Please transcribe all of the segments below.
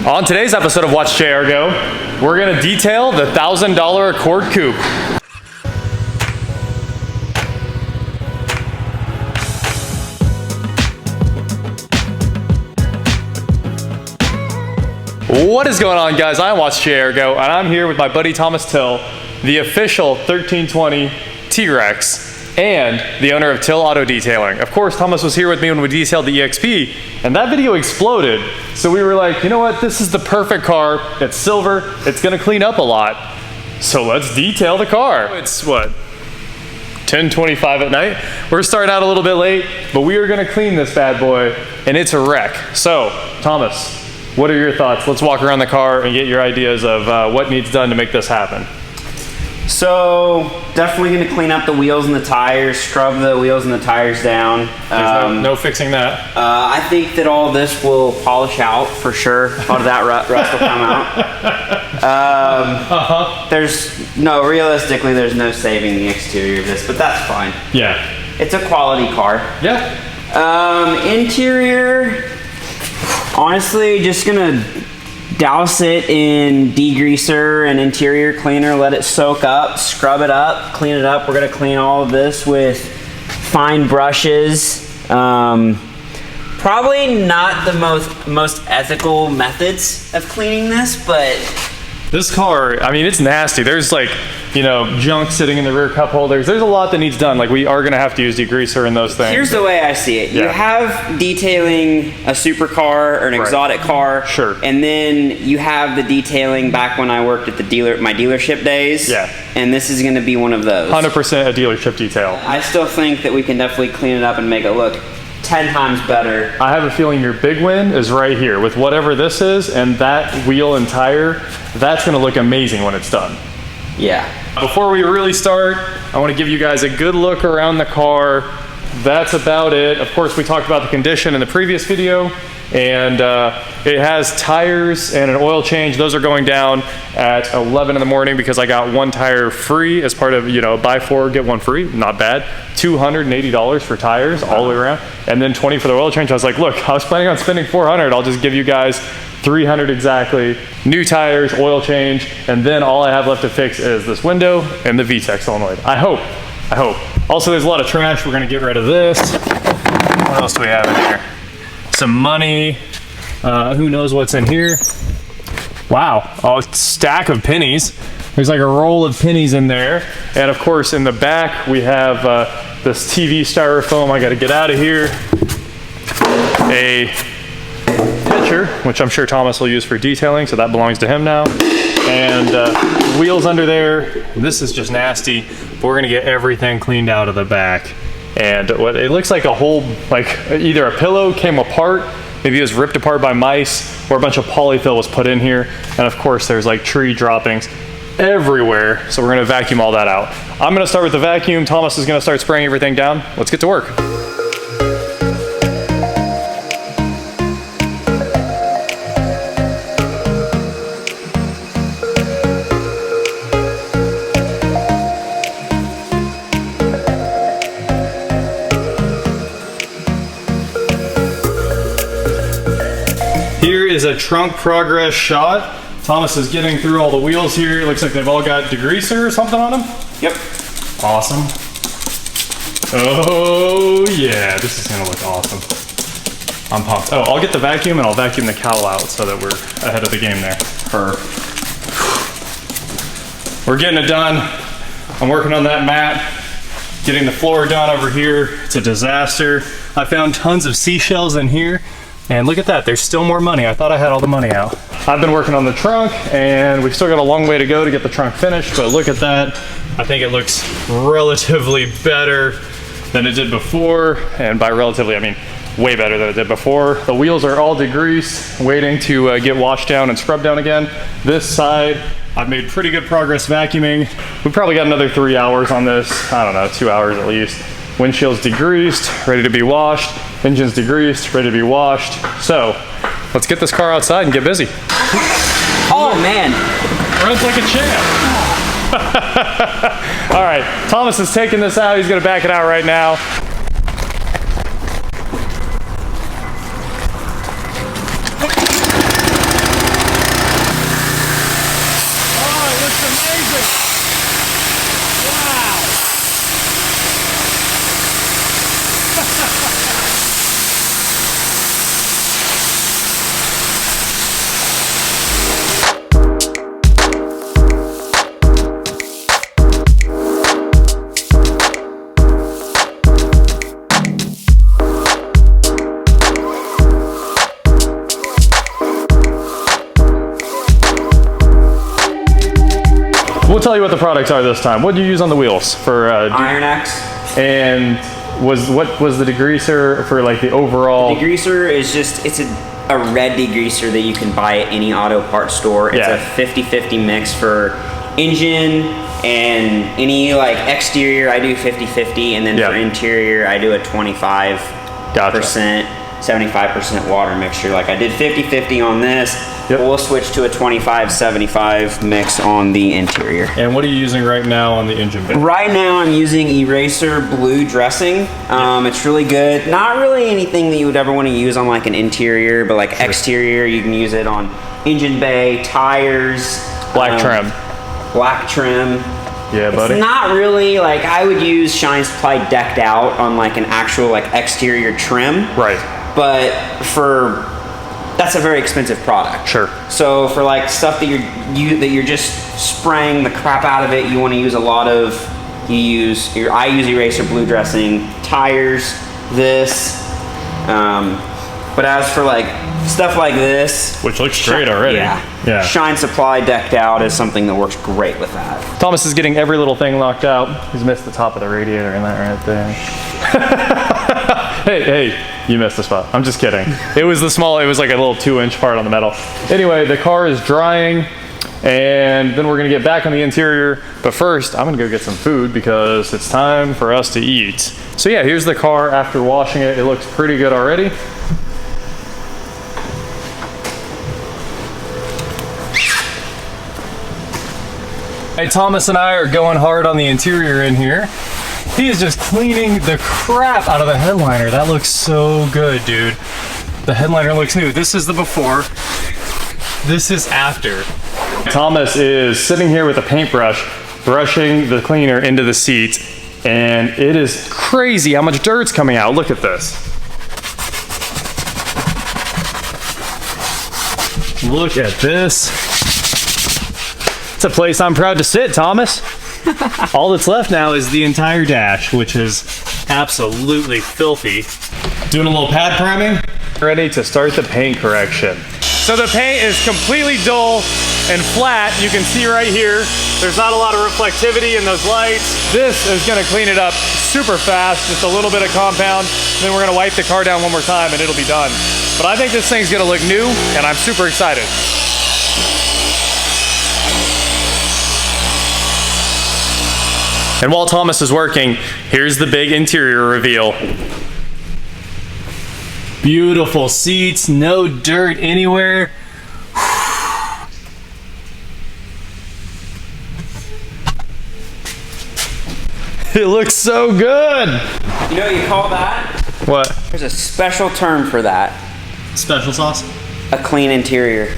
On today's episode of Watch JR Go, we're gonna detail the $1,000 Accord Coupe. What is going on, guys? I'm Watch JR Go, and I'm here with my buddy Thomas Till, the official 1320 T-Rex, and the owner of Till Auto Detailing. Of course, Thomas was here with me when we detailed the EXP, and that video exploded. So we were like, you know what? This is the perfect car. It's silver. It's gonna clean up a lot. So let's detail the car. It's what? 10:25 at night. We're starting out a little bit late, but we are gonna clean this bad boy, and it's a wreck. So, Thomas, what are your thoughts? Let's walk around the car and get your ideas of what needs done to make this happen. So definitely going to clean up the wheels and the tires, scrub the wheels and the tires down. There's no fixing that. I think that all this will polish out for sure. A lot of that rust will come out. Realistically, there's no saving the exterior of this, but that's fine. Yeah. It's a quality car. Yeah. Interior, honestly, just gonna douse it in degreaser and interior cleaner, let it soak up, scrub it up, clean it up. We're gonna clean all of this with fine brushes. Probably not the most ethical methods of cleaning this, but this car, I mean, it's nasty. There's like, you know, junk sitting in the rear cup holders. There's a lot that needs done. Like, we are gonna have to use degreaser and those things. Here's the way I see it. You have detailing a supercar or an exotic car. Sure. And then you have the detailing back when I worked at the my dealership days. Yeah. And this is gonna be one of those. 100% a dealership detail. I still think that we can definitely clean it up and make it look 10 times better. I have a feeling your big win is right here with whatever this is, and that wheel and tire, that's gonna look amazing when it's done. Yeah. Before we really start, I want to give you guys a good look around the car. That's about it. Of course, we talked about the condition in the previous video, and it has tires and an oil change. Those are going down at 11 in the morning because I got one tire free as part of, you know, buy four, get one free. Not bad. $280 for tires all the way around, and then 20 for the oil change. I was like, look, I was planning on spending 400. I'll just give you guys 300 exactly. New tires, oil change, and then all I have left to fix is this window and the VTEC solenoid. I hope. Also, there's a lot of trash. We're gonna get rid of this. What else do we have in here? Some money. Who knows what's in here? Wow, a stack of pennies. There's like a roll of pennies in there. And of course, in the back, we have this TV styrofoam. I gotta get out of here. A pitcher, which I'm sure Thomas will use for detailing, so that belongs to him now. And wheels under there. This is just nasty, but we're gonna get everything cleaned out of the back. And what it looks like a whole, like either a pillow came apart, maybe it was ripped apart by mice, or a bunch of polyfill was put in here. And of course there's like tree droppings everywhere, so we're gonna vacuum all that out. I'm gonna start with the vacuum. Thomas is gonna start spraying everything down. Let's get to work. Here is a trunk progress shot. Thomas is getting through all the wheels here. It looks like they've all got degreaser or something on them. Yep. Awesome. Oh yeah, this is gonna look awesome. I'm pumped. Oh, I'll get the vacuum and I'll vacuum the cowl out so that we're ahead of the game there. We're getting it done. I'm working on that mat, getting the floor done over here. It's a disaster. I found tons of seashells in here. And look at that, there's still more money. I thought I had all the money out. I've been working on the trunk, and we've still got a long way to go to get the trunk finished, but look at that. I think it looks relatively better than it did before, and by relatively, I mean way better than it did before. The wheels are all degreased, waiting to get washed down and scrubbed down again. This side, I've made pretty good progress vacuuming. We've probably got another 3 hours on this. I don't know, 2 hours at least. Windshield's degreased, ready to be washed. Engine's degreased, ready to be washed. So, let's get this car outside and get busy. Oh man. Runs like a champ. All right, Thomas is taking this out. He's gonna back it out right now. We'll tell you what the products are this time. What do you use on the wheels for Iron X? And what was the degreaser for like the overall? The degreaser is just, it's a red degreaser that you can buy at any auto parts store. It's a 50-50 mix for engine and any like exterior. I do 50-50, and then for interior I do a 25%, 75% water mixture. Like I did 50-50 on this. We'll switch to a 25-75 mix on the interior. And what are you using right now on the engine bay? Right now I'm using Eraser Blue dressing. It's really good. Not really anything that you would ever want to use on like an interior, but like exterior, you can use it on engine bay, tires. Black trim. Black trim. Yeah, buddy. It's not really like, I would use Shine Supply decked out on like an actual like exterior trim. Right. But that's a very expensive product. Sure. So for like stuff that you're just spraying the crap out of it, you want to use a lot of, I use Eraser Blue dressing, tires, this. But as for like stuff like this, which looks great already. Yeah. Shine Supply decked out is something that works great with that. Thomas is getting every little thing locked out. He's missed the top of the radiator in that right there. Hey, you missed the spot. I'm just kidding. It was like a little 2-inch part on the metal. Anyway, the car is drying, and then we're gonna get back on the interior. But first, I'm gonna go get some food because it's time for us to eat. So yeah, here's the car after washing it. It looks pretty good already. Hey, Thomas and I are going hard on the interior in here. He is just cleaning the crap out of the headliner. That looks so good, dude. The headliner looks new. This is the before. This is after. Thomas is sitting here with a paintbrush, brushing the cleaner into the seat, and it is crazy how much dirt's coming out. Look at this. Look at this. It's a place I'm proud to sit, Thomas. All that's left now is the entire dash, which is absolutely filthy. Doing a little pad priming. Ready to start the paint correction. So the paint is completely dull and flat. You can see right here, there's not a lot of reflectivity in those lights. This is gonna clean it up super fast, just a little bit of compound. And then we're gonna wipe the car down one more time and it'll be done. But I think this thing's gonna look new and I'm super excited. And while Thomas is working, here's the big interior reveal. Beautiful seats, no dirt anywhere. It looks so good. You know what you call that? What? There's a special term for that. Special sauce? A clean interior.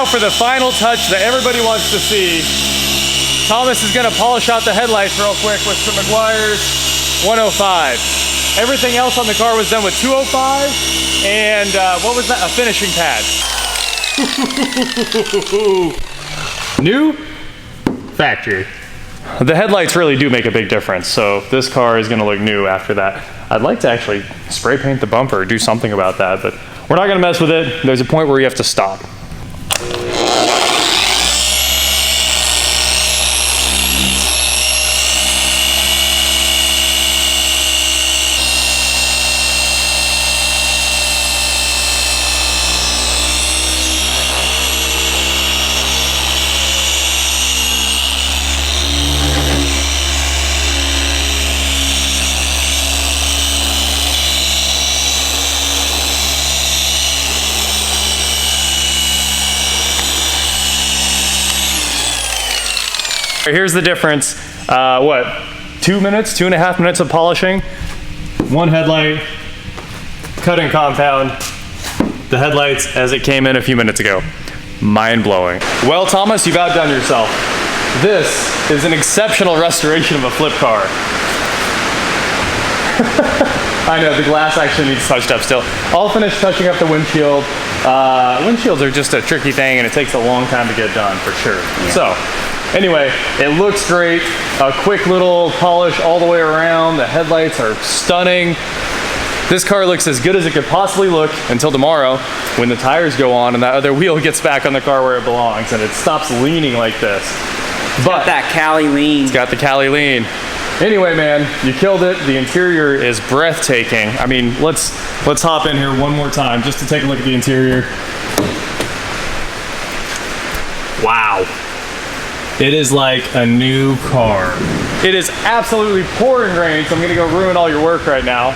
For the final touch that everybody wants to see, Thomas is gonna polish out the headlights real quick with some Meguiar's 105. Everything else on the car was done with 205, and what was that? A finishing pad. New factory. The headlights really do make a big difference, so this car is gonna look new after that. I'd like to actually spray paint the bumper, do something about that, but we're not gonna mess with it. There's a point where you have to stop. Here's the difference. What, 2 minutes, 2.5 minutes of polishing? One headlight, cut-in compound, the headlights as it came in a few minutes ago. Mind-blowing. Well, Thomas, you've outdone yourself. This is an exceptional restoration of a flip car. I know, the glass actually needs touched up still. I'll finish touching up the windshield. Windshields are just a tricky thing and it takes a long time to get done, for sure. Yeah. So, anyway, it looks great. A quick little polish all the way around. The headlights are stunning. This car looks as good as it could possibly look until tomorrow when the tires go on and that other wheel gets back on the car where it belongs and it stops leaning like this. But that Cali lean. It's got the Cali lean. Anyway, man, you killed it. The interior is breathtaking. I mean, let's hop in here one more time just to take a look at the interior. Wow. It is like a new car. It is absolutely pouring rain, so I'm gonna go ruin all your work right now.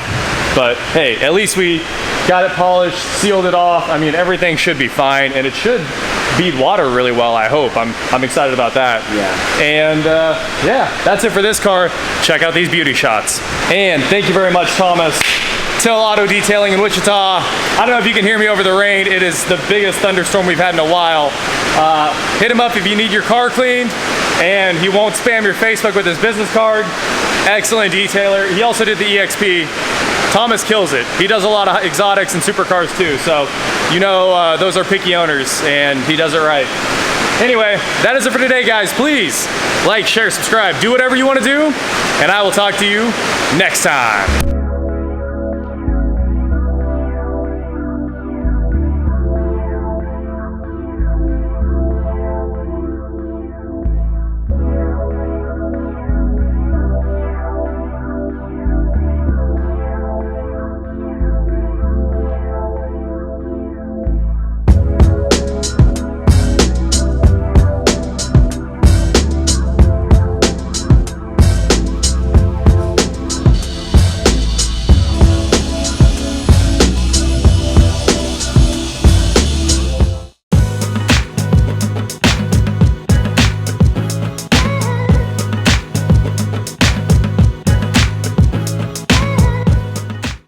But hey, at least we got it polished, sealed it off. I mean, everything should be fine, and it should beat water really well, I hope. I'm excited about that. Yeah. And yeah, that's it for this car. Check out these beauty shots. And thank you very much, Thomas. Till Auto Detailing in Wichita. I don't know if you can hear me over the rain. It is the biggest thunderstorm we've had in a while. Hit him up if you need your car cleaned, and he won't spam your Facebook with his business card. Excellent detailer. He also did the EXP. Thomas kills it. He does a lot of exotics and supercars too, so you know those are picky owners, and he does it right. Anyway, that is it for today, guys. Please like, share, subscribe, do whatever you want to do, and I will talk to you next time.